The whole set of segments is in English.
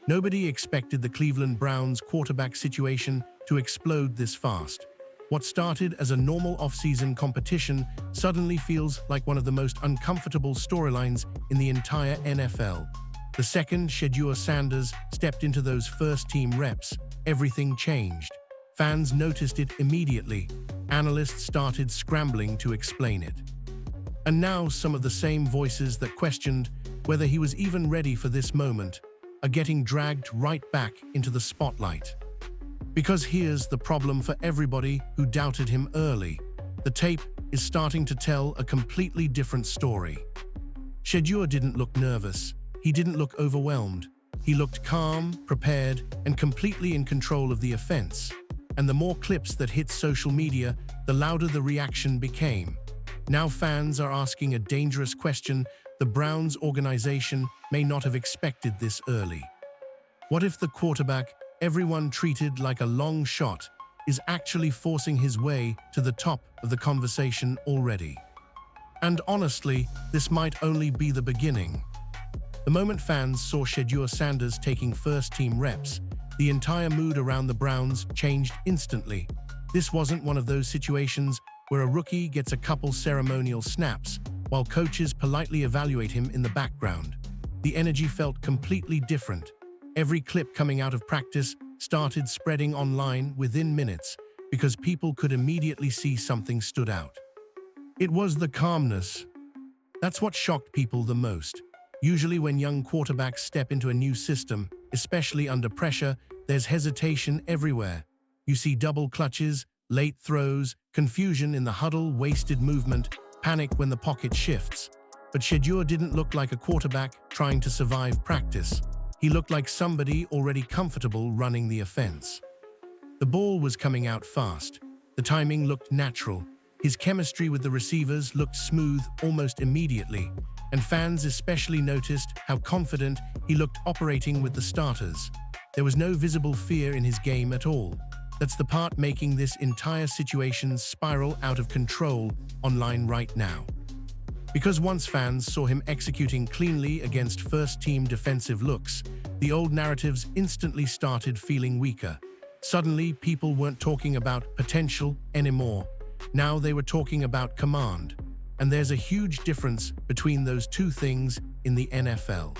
Nobody expected the Cleveland Browns quarterback situation to explode this fast. What started as a normal off-season competition suddenly feels like one of the most uncomfortable storylines in the entire NFL. The second Shedeur Sanders stepped into those first-team reps, everything changed. Fans noticed it immediately. Analysts started scrambling to explain it. And now some of the same voices that questioned whether he was even ready for this moment are getting dragged right back into the spotlight. Because here's the problem for everybody who doubted him early. The tape is starting to tell a completely different story. Shedeur didn't look nervous. He didn't look overwhelmed. He looked calm, prepared, and completely in control of the offense. And the more clips that hit social media, the louder the reaction became. Now fans are asking a dangerous question the Browns organization may not have expected this early. What if the quarterback everyone treated like a long shot is actually forcing his way to the top of the conversation already? And honestly, this might only be the beginning. The moment fans saw Shedeur Sanders taking first-team reps, the entire mood around the Browns changed instantly. This wasn't one of those situations where a rookie gets a couple ceremonial snaps while coaches politely evaluate him in the background. The energy felt completely different. Every clip coming out of practice started spreading online within minutes because people could immediately see something stood out. It was the calmness. That's what shocked people the most. Usually when young quarterbacks step into a new system, especially under pressure, there's hesitation everywhere. You see double clutches, late throws, confusion in the huddle, wasted movement, panic when the pocket shifts. But Shedeur didn't look like a quarterback trying to survive practice. He looked like somebody already comfortable running the offense. The ball was coming out fast. The timing looked natural. His chemistry with the receivers looked smooth almost immediately, and fans especially noticed how confident he looked operating with the starters. There was no visible fear in his game at all. That's the part making this entire situation spiral out of control online right now. Because once fans saw him executing cleanly against first-team defensive looks, the old narratives instantly started feeling weaker. Suddenly, people weren't talking about potential anymore. Now they were talking about command. And there's a huge difference between those two things in the NFL.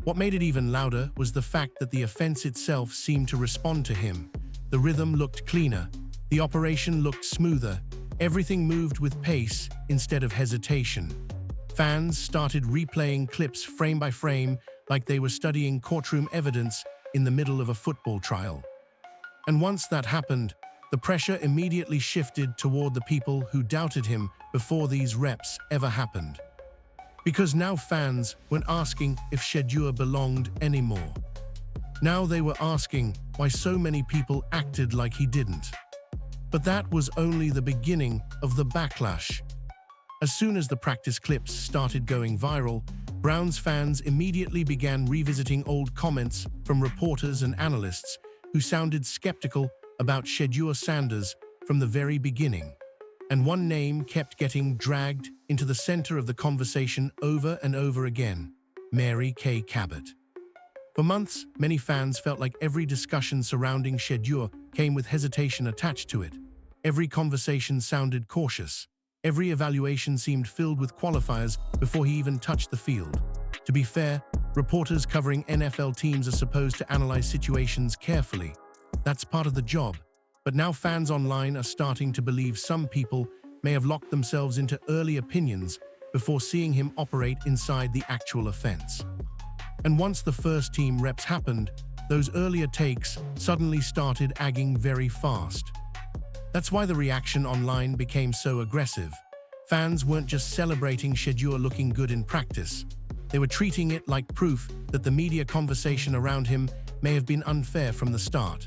What made it even louder was the fact that the offense itself seemed to respond to him. The rhythm looked cleaner. The operation looked smoother. Everything moved with pace instead of hesitation. Fans started replaying clips frame by frame like they were studying courtroom evidence in the middle of a football trial. And once that happened, the pressure immediately shifted toward the people who doubted him before these reps ever happened. Because now fans weren't asking if Shedeur belonged anymore. Now they were asking why so many people acted like he didn't. But that was only the beginning of the backlash. As soon as the practice clips started going viral, Browns fans immediately began revisiting old comments from reporters and analysts who sounded skeptical about Shedeur Sanders from the very beginning. And one name kept getting dragged into the center of the conversation over and over again: Mary Kay Cabot. For months, many fans felt like every discussion surrounding Shedeur came with hesitation attached to it. Every conversation sounded cautious. Every evaluation seemed filled with qualifiers before he even touched the field. To be fair, reporters covering NFL teams are supposed to analyze situations carefully. That's part of the job. But now fans online are starting to believe some people may have locked themselves into early opinions before seeing him operate inside the actual offense. And once the first-team reps happened, those earlier takes suddenly started agging very fast. That's why the reaction online became so aggressive. Fans weren't just celebrating Shedeur looking good in practice. They were treating it like proof that the media conversation around him may have been unfair from the start.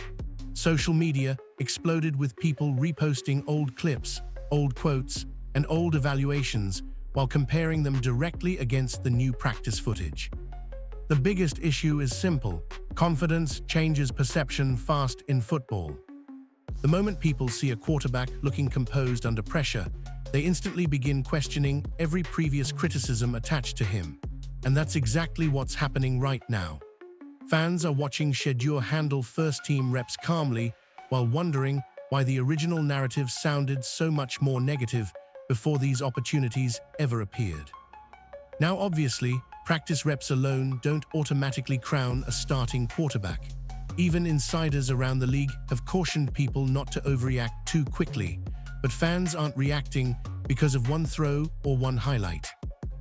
Social media exploded with people reposting old clips, old quotes, and old evaluations while comparing them directly against the new practice footage. The biggest issue is simple: confidence changes perception fast in football. The moment people see a quarterback looking composed under pressure, they instantly begin questioning every previous criticism attached to him. And that's exactly what's happening right now. Fans are watching Shedeur handle first-team reps calmly while wondering why the original narrative sounded so much more negative before these opportunities ever appeared. Now, obviously, practice reps alone don't automatically crown a starting quarterback. Even insiders around the league have cautioned people not to overreact too quickly, but fans aren't reacting because of one throw or one highlight.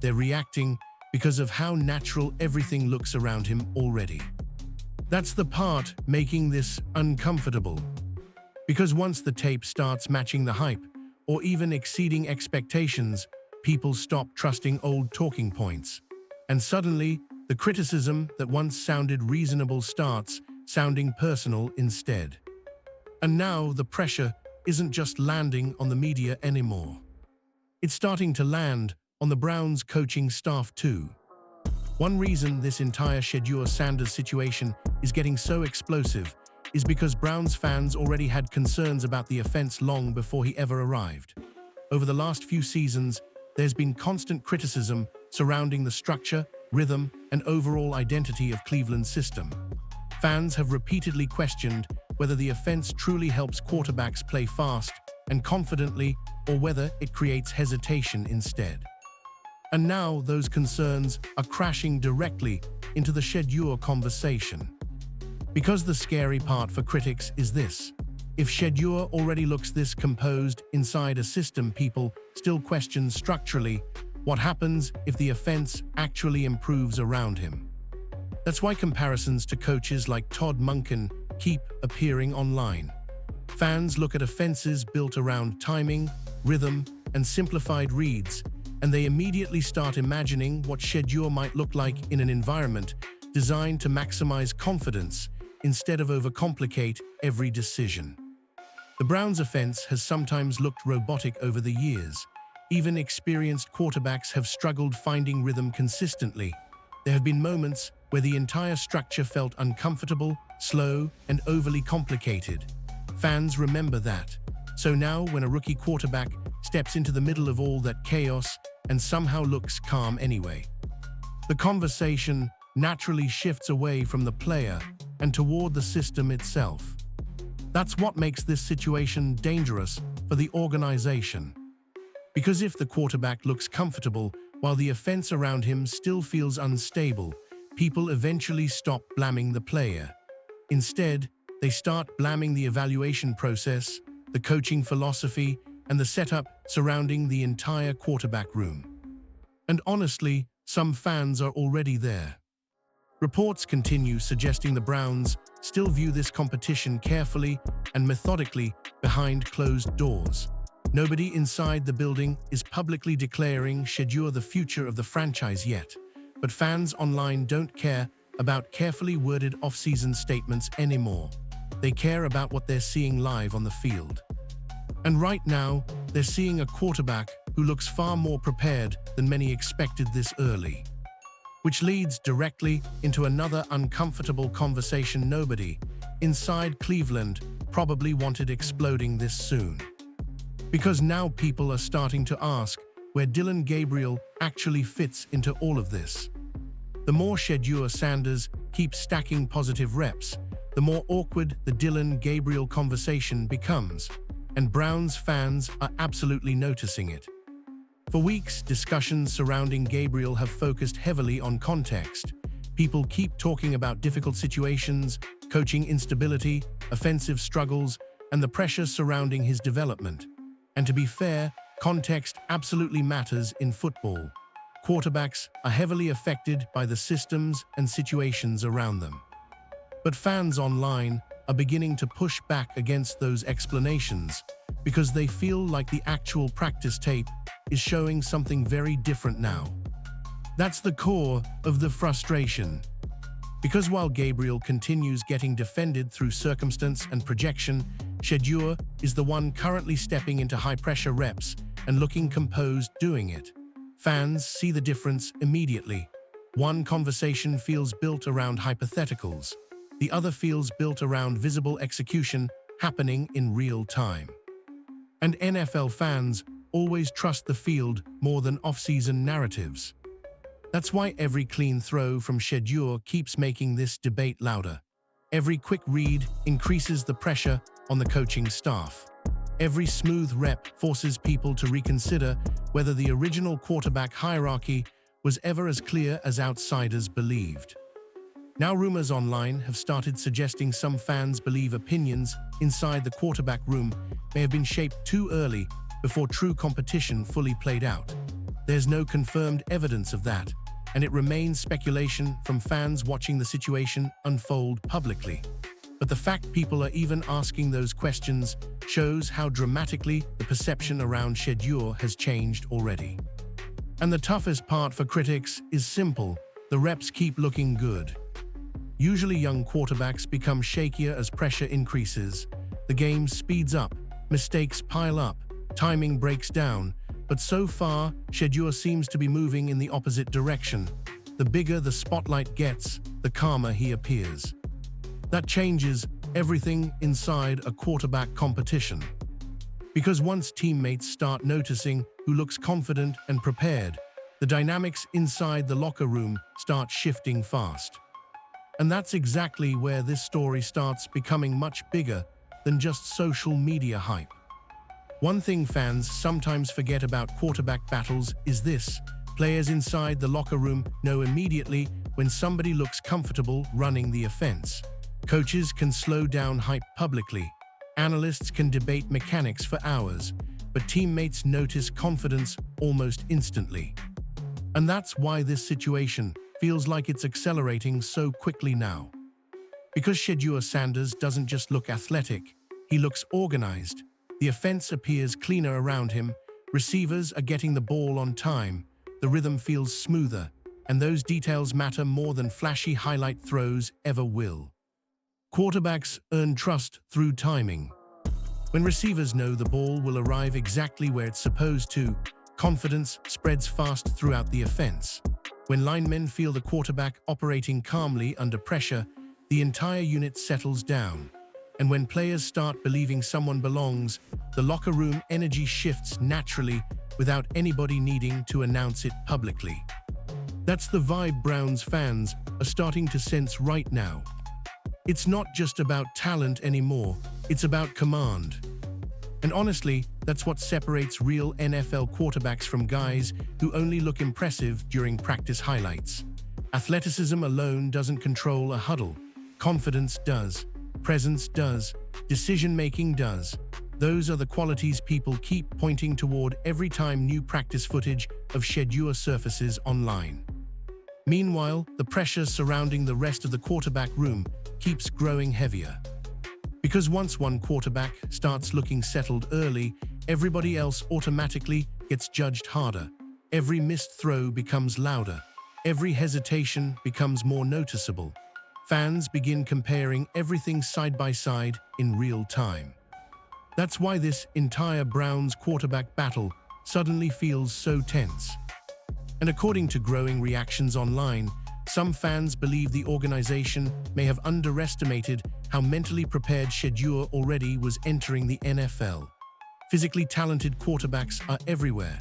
They're reacting because of how natural everything looks around him already. That's the part making this uncomfortable. Because once the tape starts matching the hype, or even exceeding expectations, people stop trusting old talking points. And suddenly, the criticism that once sounded reasonable starts sounding personal instead. And now the pressure isn't just landing on the media anymore. It's starting to land on the Browns' coaching staff too. One reason this entire Shedeur Sanders situation is getting so explosive is because Browns fans already had concerns about the offense long before he ever arrived. Over the last few seasons, there's been constant criticism surrounding the structure, rhythm, and overall identity of Cleveland's system. Fans have repeatedly questioned whether the offense truly helps quarterbacks play fast and confidently, or whether it creates hesitation instead. And now those concerns are crashing directly into the Shedeur conversation. Because the scary part for critics is this: if Shedeur already looks this composed inside a system people still question structurally, what happens if the offense actually improves around him? That's why comparisons to coaches like Todd Monken keep appearing online. Fans look at offenses built around timing, rhythm, and simplified reads, and they immediately start imagining what Shedeur might look like in an environment designed to maximize confidence instead of overcomplicate every decision. The Browns' offense has sometimes looked robotic over the years. Even experienced quarterbacks have struggled finding rhythm consistently. There have been moments where the entire structure felt uncomfortable, slow, and overly complicated. Fans remember that. So now, when a rookie quarterback steps into the middle of all that chaos and somehow looks calm anyway, the conversation naturally shifts away from the player and toward the system itself. That's what makes this situation dangerous for the organization. Because if the quarterback looks comfortable while the offense around him still feels unstable, people eventually stop blaming the player. Instead, they start blaming the evaluation process, the coaching philosophy, and the setup surrounding the entire quarterback room. And honestly, some fans are already there. Reports continue suggesting the Browns still view this competition carefully and methodically behind closed doors. Nobody inside the building is publicly declaring Shedeur the future of the franchise yet, but fans online don't care about carefully worded off-season statements anymore. They care about what they're seeing live on the field. And right now, they're seeing a quarterback who looks far more prepared than many expected this early. Which leads directly into another uncomfortable conversation nobody inside Cleveland probably wanted exploding this soon. Because now people are starting to ask where Dillon Gabriel actually fits into all of this. The more Shedeur Sanders keeps stacking positive reps, the more awkward the Dillon Gabriel conversation becomes, and Browns fans are absolutely noticing it. For weeks, discussions surrounding Gabriel have focused heavily on context. People keep talking about difficult situations, coaching instability, offensive struggles, and the pressure surrounding his development. And to be fair, context absolutely matters in football. Quarterbacks are heavily affected by the systems and situations around them. But fans online are beginning to push back against those explanations because they feel like the actual practice tape is showing something very different now. That's the core of the frustration. Because while Gabriel continues getting defended through circumstance and projection, Shedeur is the one currently stepping into high-pressure reps and looking composed doing it. Fans see the difference immediately. One conversation feels built around hypotheticals. The other feels built around visible execution happening in real time. And NFL fans always trust the field more than off-season narratives. That's why every clean throw from Shedeur keeps making this debate louder. Every quick read increases the pressure on the coaching staff. Every smooth rep forces people to reconsider whether the original quarterback hierarchy was ever as clear as outsiders believed. Now rumors online have started suggesting some fans believe opinions inside the quarterback room may have been shaped too early before true competition fully played out. There's no confirmed evidence of that, and it remains speculation from fans watching the situation unfold publicly. But the fact people are even asking those questions shows how dramatically the perception around Shedeur has changed already. And the toughest part for critics is simple: the reps keep looking good. Usually young quarterbacks become shakier as pressure increases. The game speeds up, mistakes pile up, timing breaks down. But so far, Shedeur seems to be moving in the opposite direction. The bigger the spotlight gets, the calmer he appears. That changes everything inside a quarterback competition. Because once teammates start noticing who looks confident and prepared, the dynamics inside the locker room start shifting fast. And that's exactly where this story starts becoming much bigger than just social media hype. One thing fans sometimes forget about quarterback battles is this: players inside the locker room know immediately when somebody looks comfortable running the offense. Coaches can slow down hype publicly. Analysts can debate mechanics for hours, but teammates notice confidence almost instantly. And that's why this situation feels like it's accelerating so quickly now. Because Shedeur Sanders doesn't just look athletic, he looks organized. The offense appears cleaner around him, receivers are getting the ball on time, the rhythm feels smoother, and those details matter more than flashy highlight throws ever will. Quarterbacks earn trust through timing. When receivers know the ball will arrive exactly where it's supposed to, confidence spreads fast throughout the offense. When linemen feel the quarterback operating calmly under pressure, the entire unit settles down. And when players start believing someone belongs, the locker room energy shifts naturally without anybody needing to announce it publicly. That's the vibe Browns fans are starting to sense right now. It's not just about talent anymore, it's about command. And honestly, that's what separates real NFL quarterbacks from guys who only look impressive during practice highlights. Athleticism alone doesn't control a huddle. Confidence does. Presence does. Decision-making does. Those are the qualities people keep pointing toward every time new practice footage of Shedeur surfaces online. Meanwhile, the pressure surrounding the rest of the quarterback room keeps growing heavier. Because once one quarterback starts looking settled early, everybody else automatically gets judged harder. Every missed throw becomes louder. Every hesitation becomes more noticeable. Fans begin comparing everything side by side in real time. That's why this entire Browns quarterback battle suddenly feels so tense. And according to growing reactions online, some fans believe the organization may have underestimated how mentally prepared Shedeur already was entering the NFL. Physically talented quarterbacks are everywhere,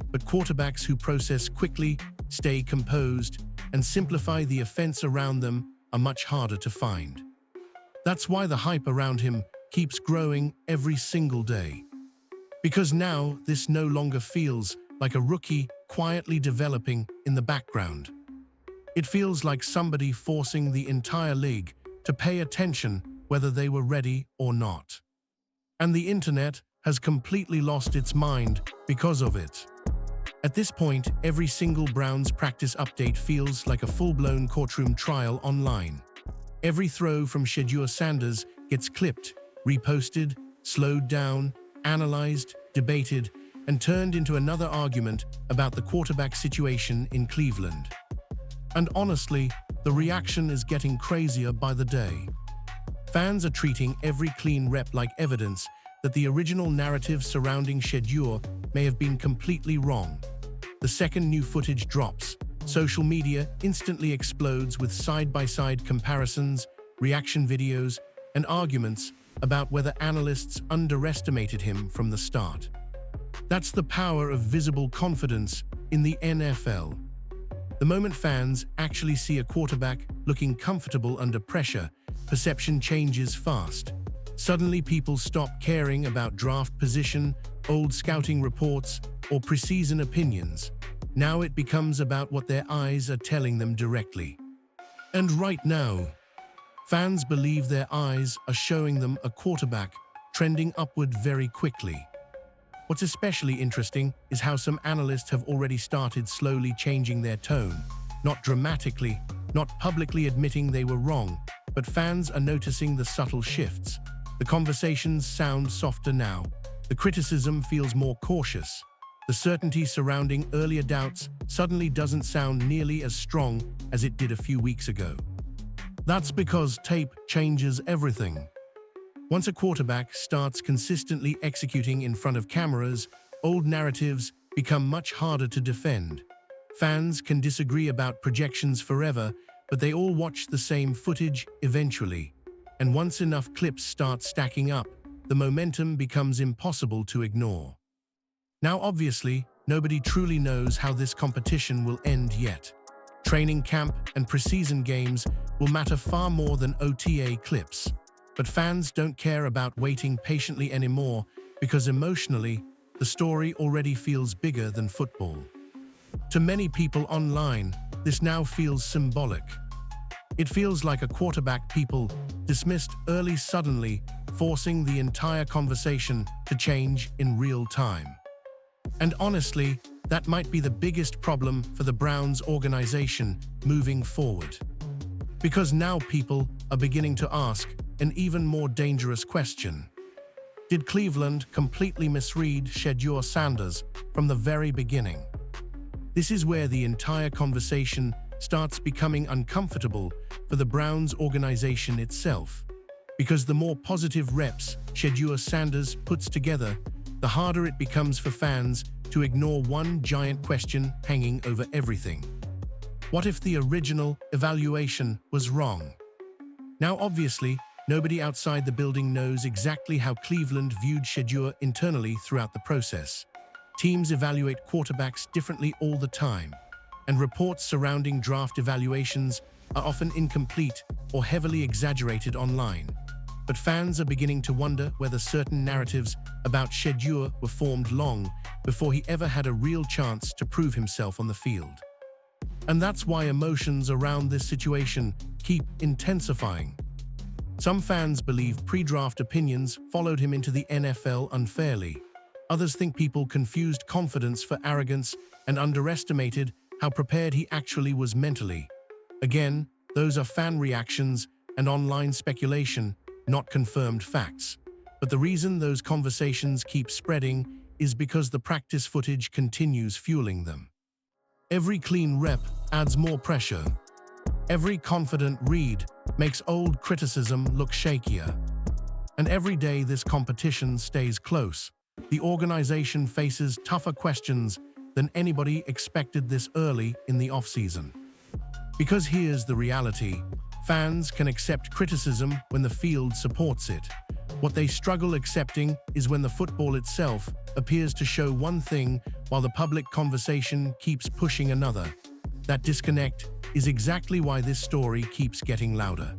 but quarterbacks who process quickly, stay composed, and simplify the offense around them are much harder to find. That's why the hype around him keeps growing every single day. Because now this no longer feels like a rookie quietly developing in the background. It feels like somebody forcing the entire league to pay attention whether they were ready or not. And the internet has completely lost its mind because of it. At this point, every single Browns practice update feels like a full-blown courtroom trial online. Every throw from Shedeur Sanders gets clipped, reposted, slowed down, analyzed, debated, and turned into another argument about the quarterback situation in Cleveland. And honestly, the reaction is getting crazier by the day. Fans are treating every clean rep like evidence that the original narrative surrounding Shedeur may have been completely wrong. The second new footage drops, social media instantly explodes with side-by-side comparisons, reaction videos, and arguments about whether analysts underestimated him from the start. That's the power of visible confidence in the NFL. The moment fans actually see a quarterback looking comfortable under pressure, perception changes fast. Suddenly, people stop caring about draft position, old scouting reports, or preseason opinions. Now it becomes about what their eyes are telling them directly. And right now, fans believe their eyes are showing them a quarterback trending upward very quickly. What's especially interesting is how some analysts have already started slowly changing their tone. Not dramatically, not publicly admitting they were wrong, but fans are noticing the subtle shifts. The conversations sound softer now. The criticism feels more cautious. The certainty surrounding earlier doubts suddenly doesn't sound nearly as strong as it did a few weeks ago. That's because tape changes everything. Once a quarterback starts consistently executing in front of cameras, old narratives become much harder to defend. Fans can disagree about projections forever, but they all watch the same footage eventually. And once enough clips start stacking up, the momentum becomes impossible to ignore. Now, obviously, nobody truly knows how this competition will end yet. Training camp and preseason games will matter far more than OTA clips. But fans don't care about waiting patiently anymore because emotionally, the story already feels bigger than football. To many people online, this now feels symbolic. It feels like a quarterback people dismissed early suddenly, forcing the entire conversation to change in real time. And honestly, that might be the biggest problem for the Browns organization moving forward. Because now people are beginning to ask an even more dangerous question. Did Cleveland completely misread Shedeur Sanders from the very beginning? This is where the entire conversation starts becoming uncomfortable for the Browns organization itself. Because the more positive reps Shedeur Sanders puts together, the harder it becomes for fans to ignore one giant question hanging over everything. What if the original evaluation was wrong? Now, obviously, nobody outside the building knows exactly how Cleveland viewed Shedeur internally throughout the process. Teams evaluate quarterbacks differently all the time, and reports surrounding draft evaluations are often incomplete or heavily exaggerated online. But fans are beginning to wonder whether certain narratives about Shedeur were formed long before he ever had a real chance to prove himself on the field. And that's why emotions around this situation keep intensifying. Some fans believe pre-draft opinions followed him into the NFL unfairly. Others think people confused confidence for arrogance and underestimated how prepared he actually was mentally. Again, those are fan reactions and online speculation, not confirmed facts. But the reason those conversations keep spreading is because the practice footage continues fueling them. Every clean rep adds more pressure. Every confident read makes old criticism look shakier. And every day this competition stays close, the organization faces tougher questions than anybody expected this early in the offseason. Because here's the reality: fans can accept criticism when the field supports it. What they struggle accepting is when the football itself appears to show one thing while the public conversation keeps pushing another. That disconnect is exactly why this story keeps getting louder.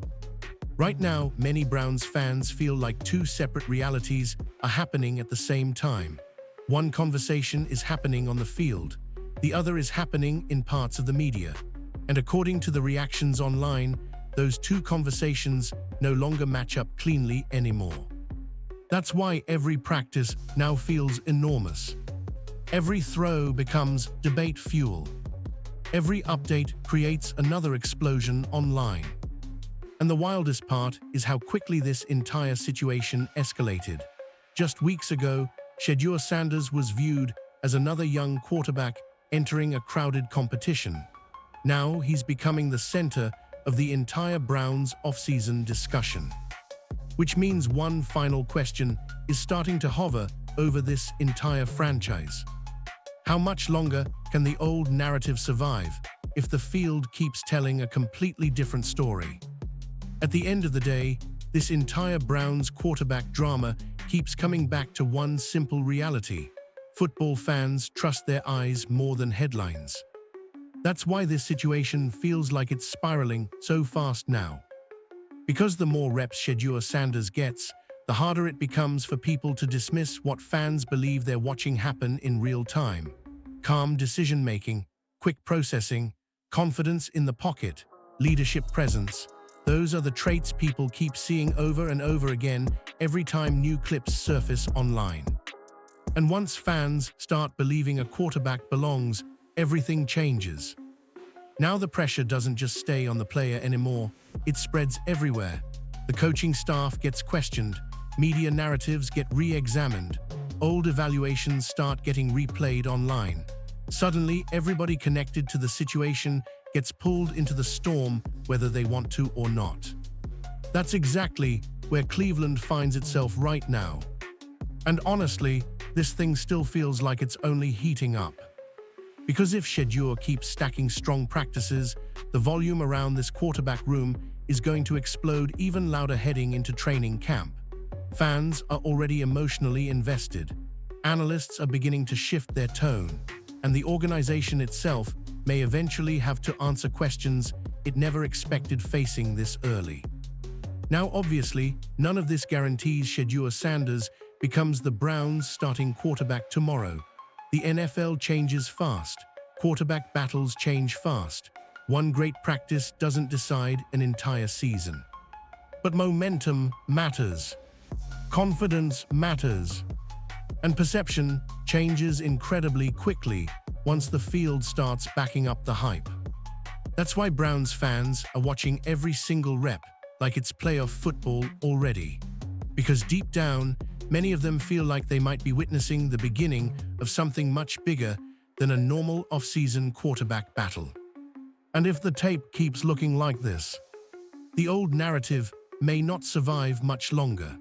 Right now, many Browns fans feel like two separate realities are happening at the same time. One conversation is happening on the field, the other is happening in parts of the media. And according to the reactions online, those two conversations no longer match up cleanly anymore. That's why every practice now feels enormous. Every throw becomes debate fuel. Every update creates another explosion online. And the wildest part is how quickly this entire situation escalated. Just weeks ago, Shedeur Sanders was viewed as another young quarterback entering a crowded competition. Now he's becoming the center of the entire Browns offseason discussion. Which means one final question is starting to hover over this entire franchise. How much longer can the old narrative survive if the field keeps telling a completely different story? At the end of the day, this entire Browns quarterback drama keeps coming back to one simple reality: football fans trust their eyes more than headlines. That's why this situation feels like it's spiraling so fast now. Because the more reps Shedeur Sanders gets, the harder it becomes for people to dismiss what fans believe they're watching happen in real time. Calm decision-making, quick processing, confidence in the pocket, leadership presence. Those are the traits people keep seeing over and over again every time new clips surface online. And once fans start believing a quarterback belongs, everything changes. Now the pressure doesn't just stay on the player anymore, it spreads everywhere. The coaching staff gets questioned, media narratives get re-examined, old evaluations start getting replayed online. Suddenly, everybody connected to the situation gets pulled into the storm whether they want to or not. That's exactly where Cleveland finds itself right now. And honestly, this thing still feels like it's only heating up. Because if Shedeur keeps stacking strong practices, the volume around this quarterback room is going to explode even louder heading into training camp. Fans are already emotionally invested. Analysts are beginning to shift their tone, and the organization itself may eventually have to answer questions it never expected facing this early. Now, obviously, none of this guarantees Shedeur Sanders becomes the Browns' starting quarterback tomorrow. The NFL changes fast. Quarterback battles change fast. One great practice doesn't decide an entire season. But momentum matters. Confidence matters. And perception changes incredibly quickly once the field starts backing up the hype. That's why Browns fans are watching every single rep like it's playoff football already. Because deep down, many of them feel like they might be witnessing the beginning of something much bigger than a normal off-season quarterback battle. And if the tape keeps looking like this, the old narrative may not survive much longer.